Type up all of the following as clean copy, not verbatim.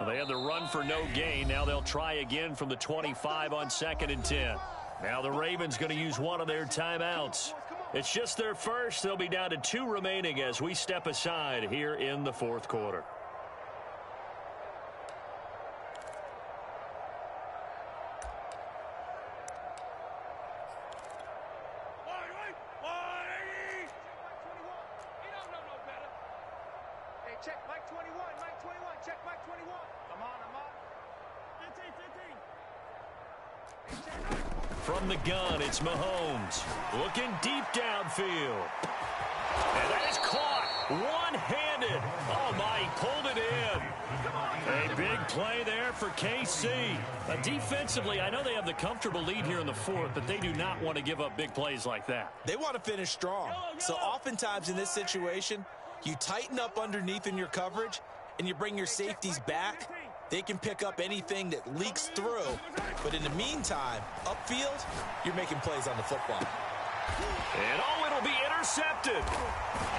Well, they had the run for no gain. Now they'll try again from the 25 on 2nd and 10. Now the Ravens going to use one of their timeouts. It's just their first. They'll be down to 2 remaining as we step aside here in the 4th quarter. Check Mike 21, Mike 21, check Mike 21. I'm on. 15. From the gun, it's Mahomes. Looking deep downfield. And that is caught one-handed. Oh, my, he pulled it in. A big play there for KC. Defensively, I know they have the comfortable lead here in the 4th, but they do not want to give up big plays like that. They want to finish strong. So oftentimes in this situation, you tighten up underneath in your coverage, and you bring your safeties back. They can pick up anything that leaks through. But in the meantime, upfield, you're making plays on the football. And, it'll be intercepted.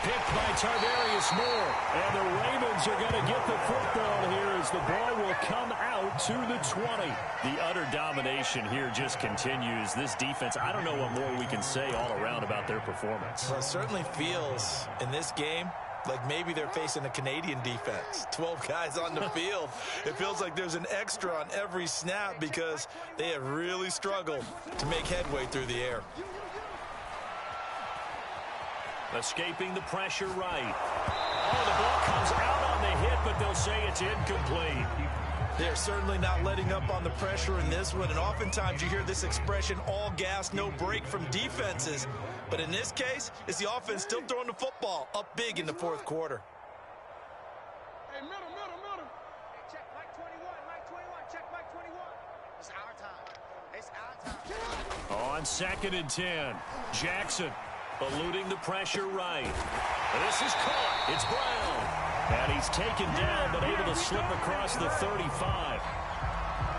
Picked by Tarvarius Moore. And the Ravens are going to get the football here as the ball will come out to the 20. The utter domination here just continues. This defense, I don't know what more we can say all around about their performance. Well, it certainly feels in this game like maybe they're facing a Canadian defense. 12 guys on the field. It feels like there's an extra on every snap because they have really struggled to make headway through the air. Escaping the pressure right. Oh, the ball comes out on the hit, but they'll say it's incomplete. They're certainly not letting up on the pressure in this one, and oftentimes you hear this expression, all gas, no break from defenses. But in this case, it's the offense still throwing the football up big in the 4th quarter. Hey, middle. Hey, check Mike 21, Mike 21, check Mike 21. It's our time. It's our time. On 2nd and 10, Jackson eluding the pressure right. This is caught. It's Brown. And he's taken down, but able to slip across the 35.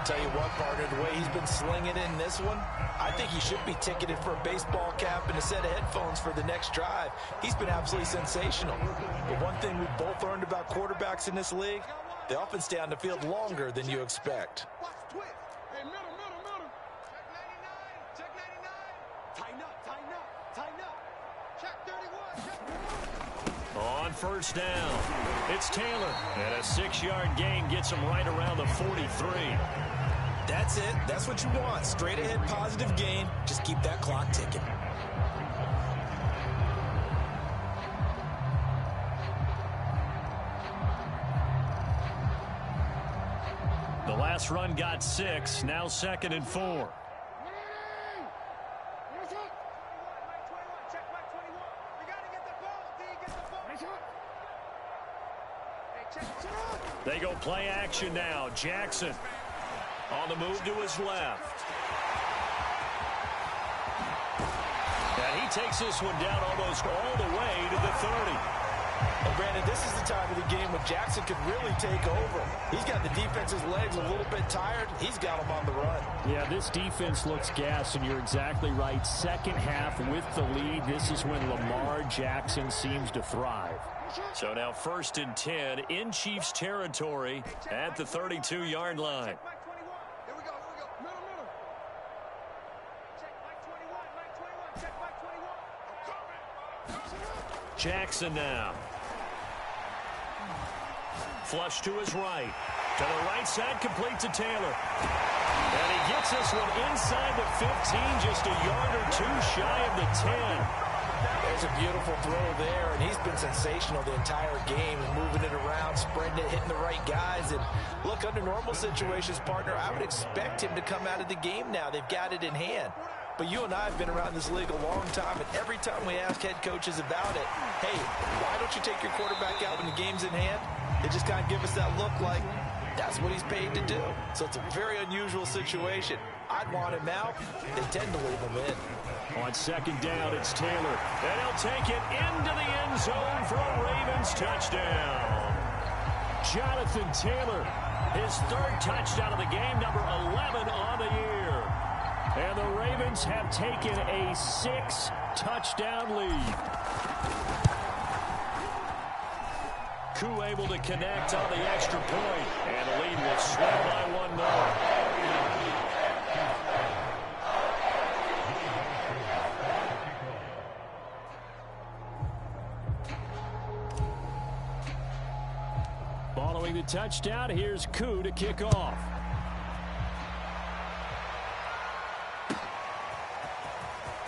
Tell you what, partner, the way he's been slinging in this one, I think he should be ticketed for a baseball cap and a set of headphones for the next drive. He's been absolutely sensational. But one thing we've both learned about quarterbacks in this league, they often stay on the field longer than you expect. Hey, middle. Check 99. Tighten up. Check 31. On 1st down, it's Taylor. And a 6-yard gain gets him right around the 43. That's it. That's what you want. Straight ahead positive gain. Just keep that clock ticking. The last run got 6. Now 2nd and 4. They go play action now. Jackson on the move to his left. And he takes this one down almost all the way to the 30. And Brandon, this is the time of the game when Jackson could really take over. He's got the defense's legs a little bit tired. He's got them on the run. Yeah, this defense looks gassed, and you're exactly right. Second half with the lead, this is when Lamar Jackson seems to thrive. So now 1st and 10 in Chiefs territory at the 32-yard line. Here we go. Middle. Check Mike 21. Check Mike 21. Jackson now. Flush to his right. To the right side, complete to Taylor. And he gets this one inside the 15, just a yard or 2 shy of the 10. There's a beautiful throw there, and he's been sensational the entire game and moving it around, spreading it, hitting the right guys. And look, under normal situations, partner, I would expect him to come out of the game now. They've got it in hand. But you and I have been around this league a long time, and every time we ask head coaches about it, hey, why don't you take your quarterback out when the game's in hand? They just kind of give us that look like that's what he's paid to do. So it's a very unusual situation. I'd want him out. They tend to leave him in. On 2nd down, it's Taylor. And he'll take it into the end zone for a Ravens touchdown. Jonathan Taylor, his 3rd touchdown of the game, number 11 on the year. And the Ravens have taken a 6-touchdown lead. Koo able to connect on the extra point. And the lead touchdown. Here's Koo to kick off.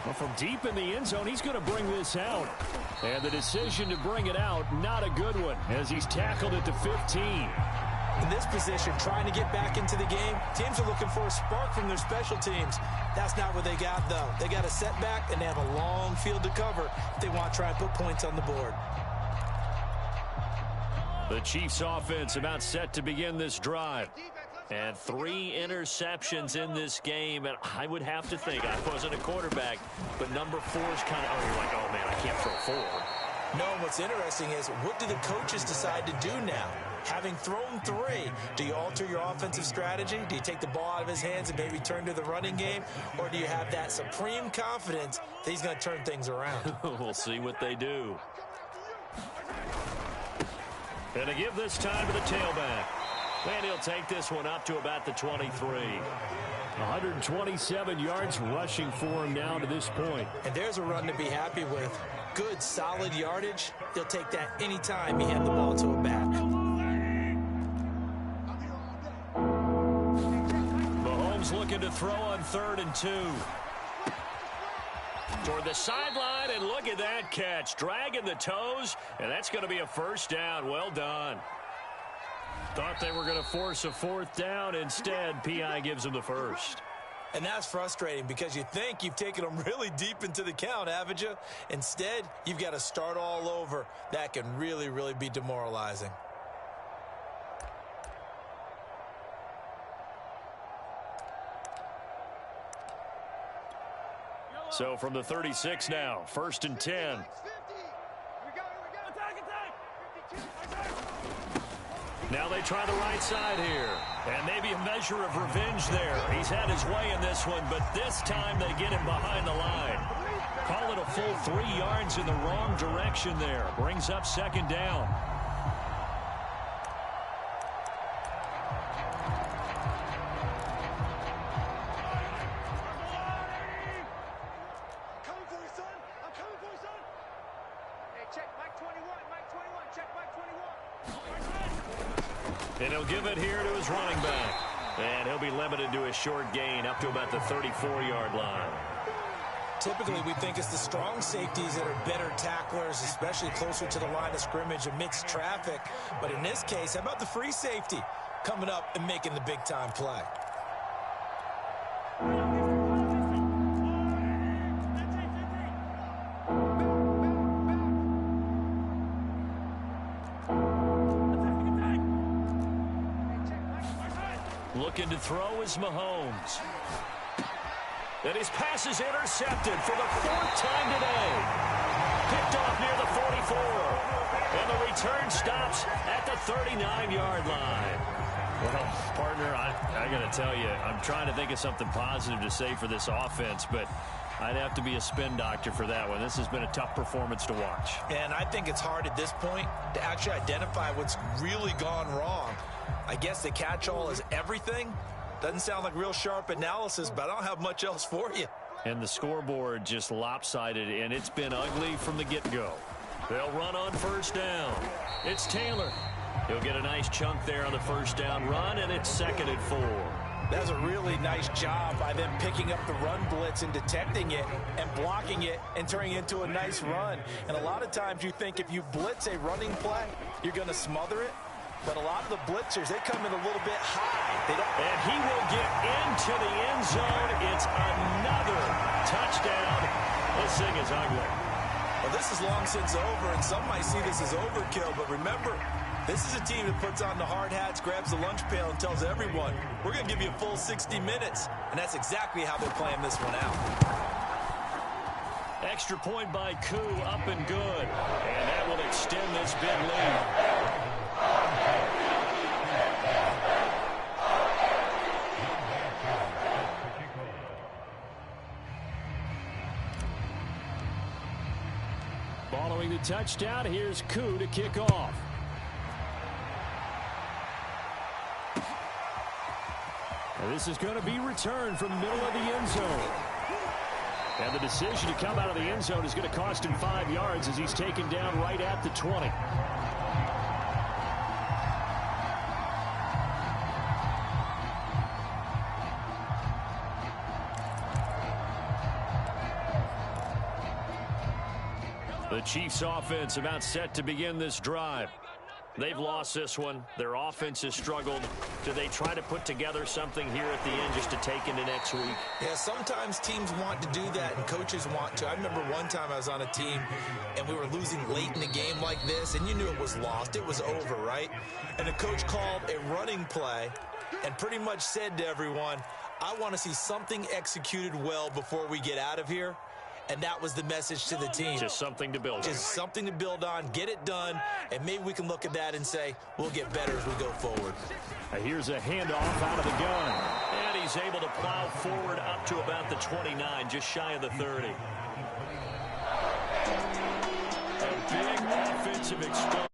Well, from deep in the end zone, he's going to bring this out. And the decision to bring it out, not a good one, as he's tackled it to 15. In this position, trying to get back into the game, teams are looking for a spark from their special teams. That's not what they got, though. They got a setback, and they have a long field to cover if they want to try and put points on the board. The Chiefs offense about set to begin this drive. And 3 interceptions in this game. And I would have to think, I wasn't a quarterback, but number 4 is kind of, you're like, oh, man, I can't throw 4. No, what's interesting is, what do the coaches decide to do now? Having thrown 3, do you alter your offensive strategy? Do you take the ball out of his hands and maybe turn to the running game? Or do you have that supreme confidence that he's going to turn things around? We'll see what they do. And to give this time to the tailback. And he'll take this one up to about the 23. 127 yards rushing for him now to this point. And there's a run to be happy with. Good, solid yardage. He'll take that anytime he hand the ball to a back. Mahomes looking to throw on 3rd and 2. Toward the sideline, and look at that catch. Dragging the toes, and that's going to be a first down. Well done. Thought they were going to force a 4th down. Instead, P.I. gives them the first. And that's frustrating because you think you've taken them really deep into the count, haven't you? Instead, you've got to start all over. That can really, really be demoralizing. So from the 36 now, 1st and 10. Now they try the right side here. And maybe a measure of revenge there. He's had his way in this one, but this time they get him behind the line. Call it a full 3 yards in the wrong direction there. Brings up 2nd down. And he'll give it here to his running back. And he'll be limited to a short gain up to about the 34-yard line. Typically, we think it's the strong safeties that are better tacklers, especially closer to the line of scrimmage amidst traffic. But in this case, how about the free safety coming up and making the big-time play? Looking to throw is Mahomes. And his pass is intercepted for the 4th time today. Picked off near the 44. And the return stops at the 39-yard line. Well, partner, I got to tell you, I'm trying to think of something positive to say for this offense, but I'd have to be a spin doctor for that one. This has been a tough performance to watch. And I think it's hard at this point to actually identify what's really gone wrong. I guess the catch-all is everything. Doesn't sound like real sharp analysis, but I don't have much else for you. And the scoreboard just lopsided, and it's been ugly from the get-go. They'll run on 1st down. It's Taylor. He'll get a nice chunk there on the 1st down run, and it's 2nd and 4. That's a really nice job by them picking up the run blitz and detecting it and blocking it and turning it into a nice run. And a lot of times you think if you blitz a running play, you're going to smother it. But a lot of the blitzers, they come in a little bit high. And he will get into the end zone. It's another touchdown. This thing is ugly. Well, this is long since over, and some might see this as overkill. But remember, this is a team that puts on the hard hats, grabs the lunch pail, and tells everyone, we're going to give you a full 60 minutes. And that's exactly how they're playing this one out. Extra point by Koo, up and good. And that will extend this big lead. Following the touchdown, here's Koo to kick off. And this is going to be returned from the middle of the end zone. And the decision to come out of the end zone is going to cost him 5 yards as he's taken down right at the 20. The Chiefs' offense about set to begin this drive. They've lost this one. Their offense has struggled. Do they try to put together something here at the end just to take into next week? Yeah, sometimes teams want to do that and coaches want to. I remember one time I was on a team and we were losing late in the game like this, and you knew it was lost. It was over, right? And the coach called a running play and pretty much said to everyone, I want to see something executed well before we get out of here. And that was the message to the team. Just something to build on. Just something to build on, get it done, and maybe we can look at that and say, we'll get better as we go forward. Here's a handoff out of the gun. And he's able to plow forward up to about the 29, just shy of the 30. A big offensive explosion.